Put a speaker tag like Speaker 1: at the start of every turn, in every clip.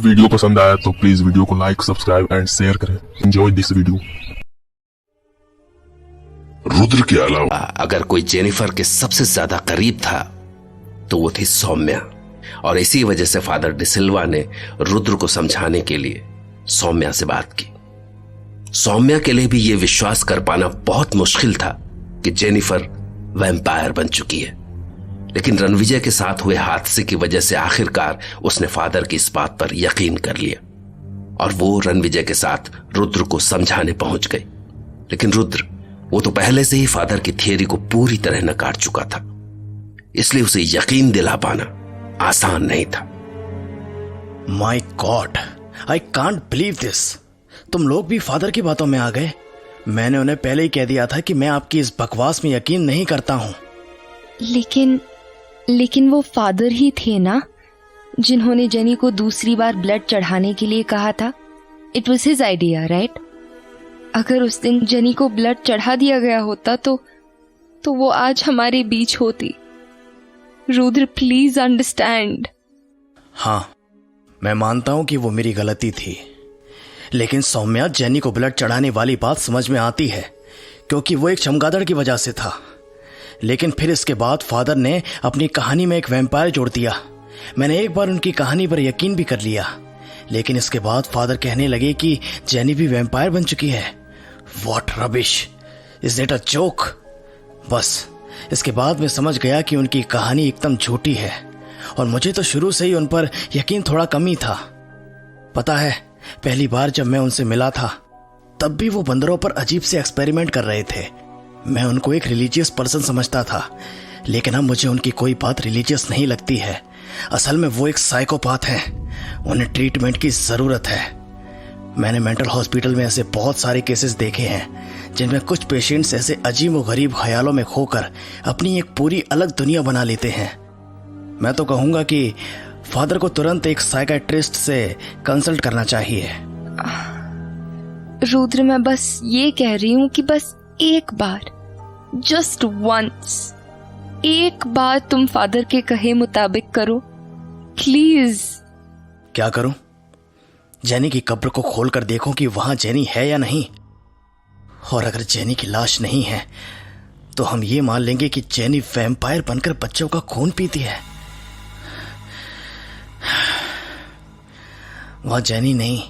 Speaker 1: Video पसंद आया तो प्लीज वीडियो को लाइक, सब्सक्राइब एंड शेयर करें। Enjoy this video.
Speaker 2: रुद्र के अलावा
Speaker 3: अगर कोई जेनिफर के सबसे ज्यादा करीब था तो वो थी सौम्या, और इसी वजह से फादर डिसिल्वा ने रुद्र को समझाने के लिए सौम्या से बात की। सौम्या के लिए भी यह विश्वास कर पाना बहुत मुश्किल था कि जेनिफर वैम्पायर बन चुकी है, लेकिन रणविजय के साथ हुए हादसे की वजह से आखिरकार उसने फादर की इस बात पर यकीन कर लिया और वो रणविजय के साथ रुद्र को समझाने पहुंच गई। लेकिन रुद्र वो तो पहले से ही फादर की थियरी को पूरी तरह नकार चुका था, इसलिए उसे यकीन दिला पाना आसान नहीं था।
Speaker 4: My God, I can't believe this. तुम लोग भी फादर की बातों में आ गए। मैंने उन्हें पहले ही कह दिया था कि मैं आपकी इस बकवास में यकीन नहीं करता हूं।
Speaker 5: लेकिन वो फादर ही थे ना जिन्होंने जेनी को दूसरी बार ब्लड चढ़ाने के लिए कहा था। It was his idea, right? अगर उस दिन जेनी को ब्लड चढ़ा दिया गया होता तो वो आज हमारे बीच होती। Rudra, please understand.
Speaker 4: हाँ, मैं मानता हूं कि वो मेरी गलती थी, लेकिन सौम्या, जेनी को ब्लड चढ़ाने वाली बात समझ में आती है क्योंकि वो एक चमगादड़ की वजह से था। लेकिन फिर इसके बाद फादर ने अपनी कहानी में एक वैम्पायर जोड़ दिया। मैंने एक बार उनकी कहानी पर यकीन भी कर लिया, लेकिन इसके बाद फादर कहने लगे कि जेनी भी वैम्पायर बन चुकी है। What rubbish, is it a joke? बस इसके बाद मैं समझ गया कि उनकी कहानी एकदम झूठी है और मुझे तो शुरू से ही उन पर यकीन थोड़ा कम ही था। पता है, पहली बार जब मैं उनसे मिला था तब भी वो बंदरों पर अजीब से एक्सपेरिमेंट कर रहे थे। मैं उनको एक रिलीजियस पर्सन समझता था, लेकिन अब मुझे उनकी कोई बात रिलीजियस नहीं लगती है। असल में वो एक साइकोपाथ हैं। उन्हें ट्रीटमेंट की ज़रूरत है। मैंने मेंटल हॉस्पिटल में ऐसे बहुत सारे केसेस देखे हैं जिनमें कुछ पेशेंट्स ऐसे अजीब व गरीब ख्यालों में खोकर अपनी एक पूरी अलग दुनिया बना लेते हैं। मैं तो कहूँगा कि फादर को तुरंत एक साइकियाट्रिस्ट से कंसल्ट करना चाहिए।
Speaker 5: रुद्र, मैं बस ये कह रही हूँ कि बस एक बार, जस्ट वंस, एक बार तुम फादर के कहे मुताबिक करो, प्लीज।
Speaker 4: क्या करूं? जेनी की कब्र को खोलकर देखूं कि वहां जेनी है या नहीं, और अगर जेनी की लाश नहीं है तो हम ये मान लेंगे कि जेनी वैम्पायर बनकर बच्चों का खून पीती है। वहां जेनी नहीं,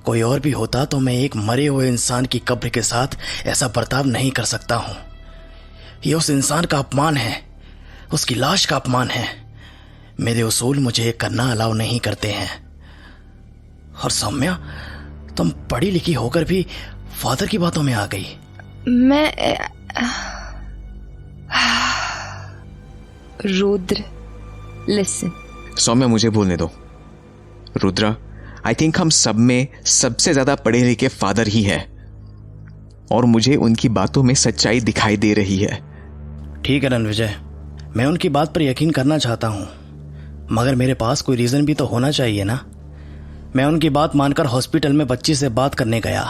Speaker 4: कोई और भी होता तो मैं एक मरे हुए इंसान की कब्र के साथ ऐसा बर्ताव नहीं कर सकता हूं। यह उस इंसान का अपमान है, उसकी लाश का अपमान है। मेरे उसूल मुझे करना अलाउ नहीं करते हैं। और सौम्या, तुम पढ़ी लिखी होकर भी फादर की बातों में आ गई।
Speaker 5: रुद्र, लिसन।
Speaker 6: सौम्या, मुझे बोलने दो। रुद्रा, आई थिंक हम सब में सबसे ज्यादा पढ़े लिखे फादर ही है और मुझे उनकी बातों में सच्चाई दिखाई दे रही है।
Speaker 4: ठीक है रणविजय, मैं उनकी बात पर यकीन करना चाहता हूं, मगर मेरे पास कोई रीजन भी तो होना चाहिए ना। मैं उनकी बात मानकर हॉस्पिटल में बच्ची से बात करने गया,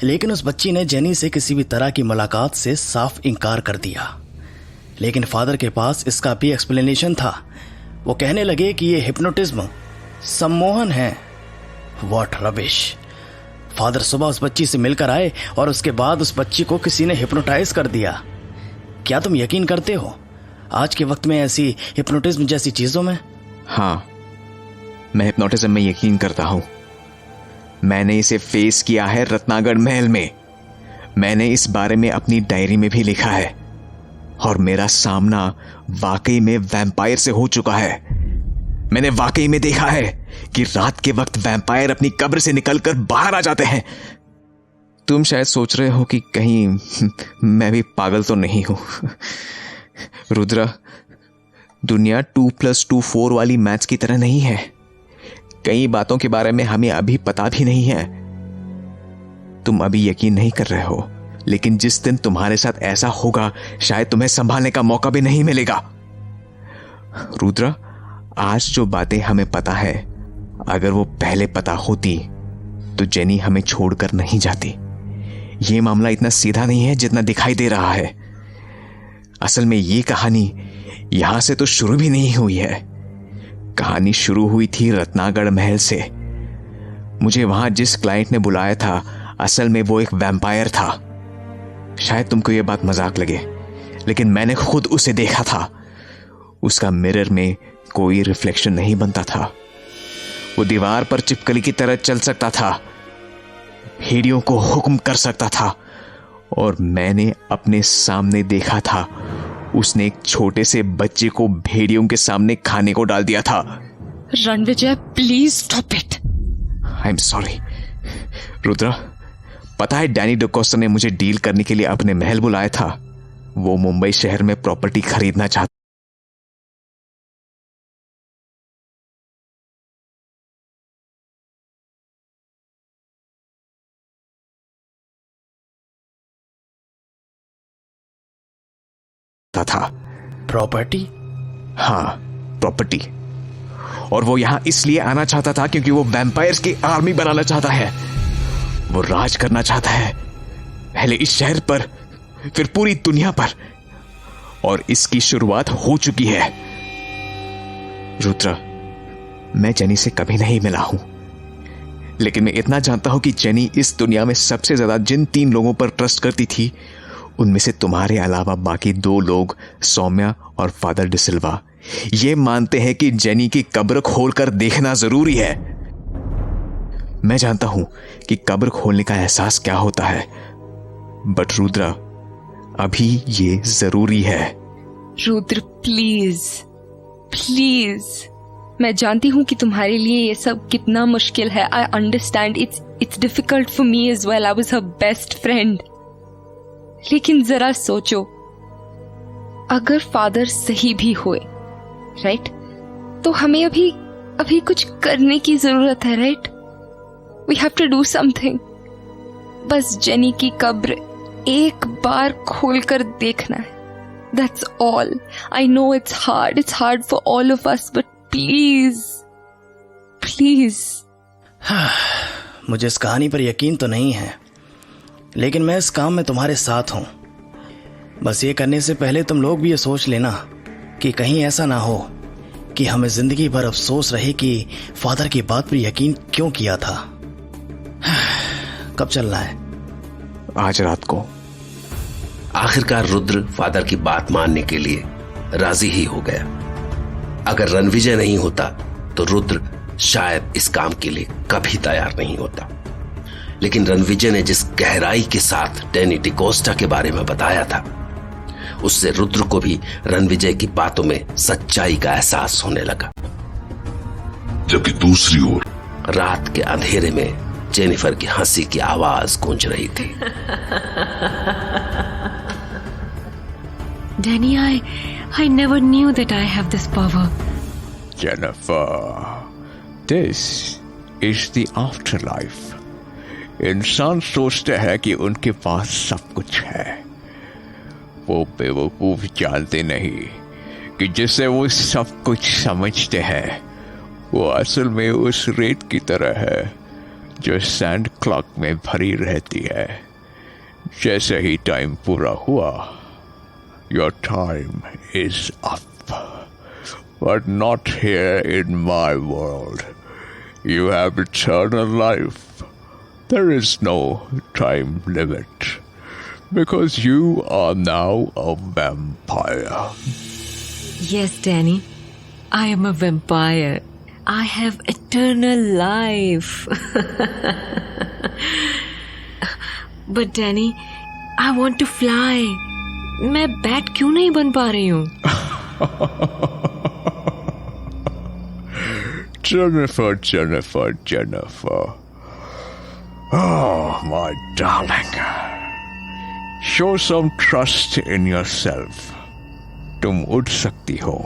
Speaker 4: लेकिन उस बच्ची ने जेनी से किसी भी तरह की मुलाकात से साफ इनकार कर दिया। लेकिन फादर के पास इसका भी एक्सप्लेनेशन था। वो कहने लगे कि ये हिप्नोटिज्म, सम्मोहन है। What rubbish. फादर सुबह उस बच्ची से मिलकर आए और उसके बाद उस बच्ची को किसी ने हिप्नोटाइज कर दिया। क्या तुम यकीन करते हो आज के वक्त में ऐसी हिप्नोटिज्म जैसी चीजों में?
Speaker 6: हाँ, मैं हिप्नोटिज्म में यकीन करता हूं। मैंने इसे फेस किया है रत्नागढ़ महल में। मैंने इस बारे में अपनी डायरी में भी लिखा है और मेरा सामना वाकई में वैम्पायर से हो चुका है। मैंने वाकई में देखा है कि रात के वक्त वैम्पायर अपनी कब्र से निकलकर बाहर आ जाते हैं। तुम शायद सोच रहे हो कि कहीं मैं भी पागल तो नहीं हूं। रुद्रा, दुनिया 2+2 4 वाली मैथ्स की तरह नहीं है। कई बातों के बारे में हमें अभी पता भी नहीं है। तुम अभी यकीन नहीं कर रहे हो, लेकिन जिस दिन तुम्हारे साथ ऐसा होगा शायद तुम्हें संभालने का मौका भी नहीं मिलेगा। रुद्रा, आज जो बातें हमें पता है, अगर वो पहले पता होती तो जेनी हमें छोड़कर नहीं जाती। ये मामला इतना सीधा नहीं है जितना दिखाई दे रहा है। असल में ये कहानी यहां से तो शुरू भी नहीं हुई है। कहानी शुरू हुई थी रत्नागढ़ महल से। मुझे वहां जिस क्लाइंट ने बुलाया था असल में वो एक वैम्पायर था। शायद तुमको ये बात मजाक लगे, लेकिन मैंने खुद उसे देखा था। उसका मिरर में कोई रिफ्लेक्शन नहीं बनता था। वो दीवार पर चिपकली की तरह चल सकता था, भेड़ियों को हुक्म कर सकता था, और मैंने अपने सामने देखा था उसने एक छोटे से बच्चे को भेड़ियों के सामने खाने को डाल दिया था।
Speaker 5: Ranvijay, please stop it.
Speaker 6: I am sorry Rudra. पता है डैनी डिकोस्टा ने मुझे डील करने के लिए अपने महल बुलाया था। वो मुंबई शहर में प्रॉपर्टी खरीदना चाहता था।
Speaker 4: प्रॉपर्टी?
Speaker 6: हाँ, प्रॉपर्टी। और वो यहां इसलिए आना चाहता था क्योंकि वो वैम्पायर्स की आर्मी बनाना चाहता है। वो राज करना चाहता है, पहले इस शहर पर, फिर पूरी दुनिया पर। और इसकी शुरुआत हो चुकी है। रुद्रा, मैं जेनी से कभी नहीं मिला हूं, लेकिन मैं इतना जानता हूं कि जेनी इस दुनिया में सबसे ज्यादा जिन 3 लोगों पर ट्रस्ट करती थी, उनमें से तुम्हारे अलावा बाकी 2 लोग, सौम्या और फादर डिसिल्वा, ये मानते हैं कि जेनी की कब्र खोलकर देखना जरूरी है। मैं जानता हूं कि कब्र खोलने का एहसास क्या होता है, बट रुद्रा, अभी ये जरूरी है।
Speaker 5: Rudra, please please. मैं जानती हूँ कि तुम्हारे लिए ये सब कितना मुश्किल है। I understand, it's difficult for me as well. I was her best friend. लेकिन जरा सोचो, अगर फादर सही भी हुए, राइट, तो हमें अभी कुछ करने की जरूरत है, right? We have to do something. बस जेनी की कब्र एक बार खोलकर देखना है। That's all. I know it's hard for all of us, but please please.
Speaker 4: मुझे इस कहानी पर यकीन तो नहीं है, लेकिन मैं इस काम में तुम्हारे साथ हूं। बस ये करने से पहले तुम लोग भी ये सोच लेना कि कहीं ऐसा ना हो कि हमें जिंदगी भर अफसोस रहे कि फादर की बात पर यकीन क्यों किया था। कब चलना है?
Speaker 6: आज रात को।
Speaker 3: आखिरकार रुद्र फादर की बात मानने के लिए राजी ही हो गया। अगर रणविजय नहीं होता तो रुद्र शायद इस काम के लिए कभी तैयार नहीं होता। लेकिन रणविजय ने जिस गहराई के साथ डैनी डिकोस्टा के बारे में बताया था, उससे रुद्र को भी रणविजय की बातों में सच्चाई का एहसास होने लगा।
Speaker 2: जबकि दूसरी ओर
Speaker 3: रात के अंधेरे में जेनिफर की हंसी की आवाज गूंज रही थी।
Speaker 7: Danny, I never knew that I have this power.
Speaker 8: Jennifer, this is the afterlife. इंसान सोचते हैं कि उनके पास सब कुछ है। वो बेवकूफ जानते नहीं कि जिसे वो सब कुछ समझते हैं, वो असल में उस रेत की तरह है जो सैंड क्लॉक में भरी रहती है। जैसे ही टाइम पूरा हुआ, your time is up, but not here in my world. You have eternal life. There is no time limit, because you are now a vampire.
Speaker 7: Yes, Danny, I am a vampire. I have eternal life. But Danny, I want to fly. मैं bat क्यों नहीं बन पा रही हूँ?
Speaker 8: Jennifer. Oh, my darling. Show some trust in yourself. तुम उड़ सकती हो.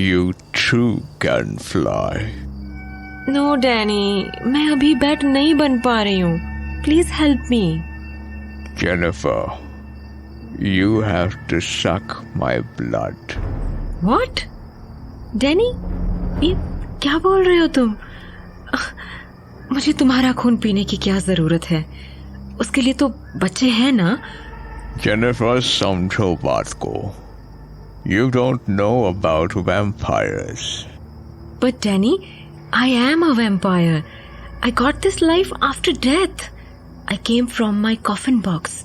Speaker 8: You too can fly.
Speaker 7: No, Danny, मैं अभी बैट नहीं बन पा रही हूँ. Please help me.
Speaker 8: Jennifer, you have to suck my blood.
Speaker 7: What? Danny, ये क्या बोल रहे हो तुम? मुझे तुम्हारा खून पीने की क्या जरूरत है? उसके लिए तो बच्चे हैं ना?
Speaker 8: Jennifer, समझो बात को. You don't know about vampires.
Speaker 7: But Danny, I am a vampire. I got this life after death. I came from my coffin box.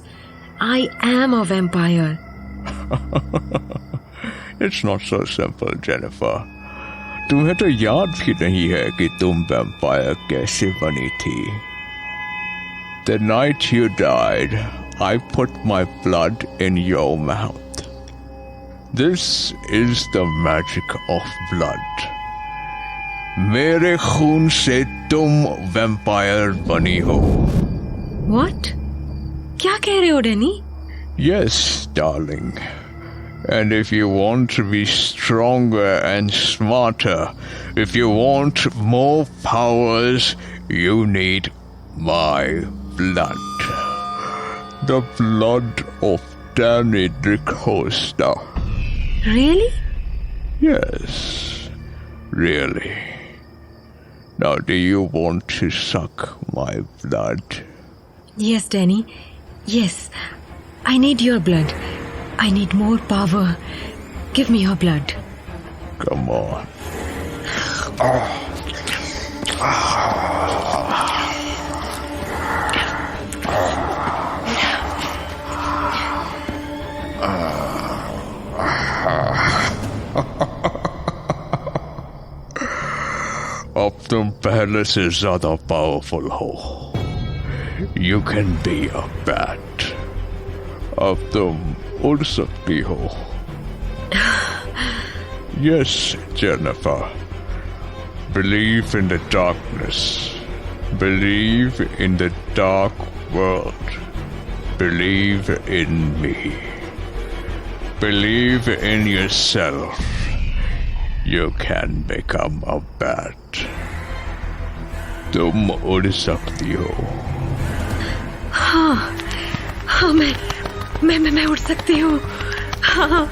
Speaker 7: I am a vampire.
Speaker 8: It's not so simple, Jennifer. तुम्हें तो याद भी नहीं है कि तुम vampire कैसे बनी थी. The night you died, I put my blood in your mouth. This is the magic of blood. मेरे खून से तुम वैम्पायर बनी हो.
Speaker 7: What? क्या कह रहे हो Danny?
Speaker 8: Yes, darling. And if you want to be stronger and smarter, if you want more powers, you need my blood. The blood of Danny DeCosta.
Speaker 7: Really?
Speaker 8: Yes, really. Now, do you want to suck my blood?
Speaker 7: Yes, Danny. Yes. I need your blood. I need more power. Give me your blood.
Speaker 8: Come on. अब तुम पहले से ज्यादा powerful हो. You can be a bat. अब तुम उड़ सकती हो. Yes, Jennifer. Believe in the darkness. Believe in the dark world. Believe in me. Believe in yourself. You can become a bat. तुम उड़ सकती हो.
Speaker 7: हाँ, मैं उड़ सकती हूँ. हाँ.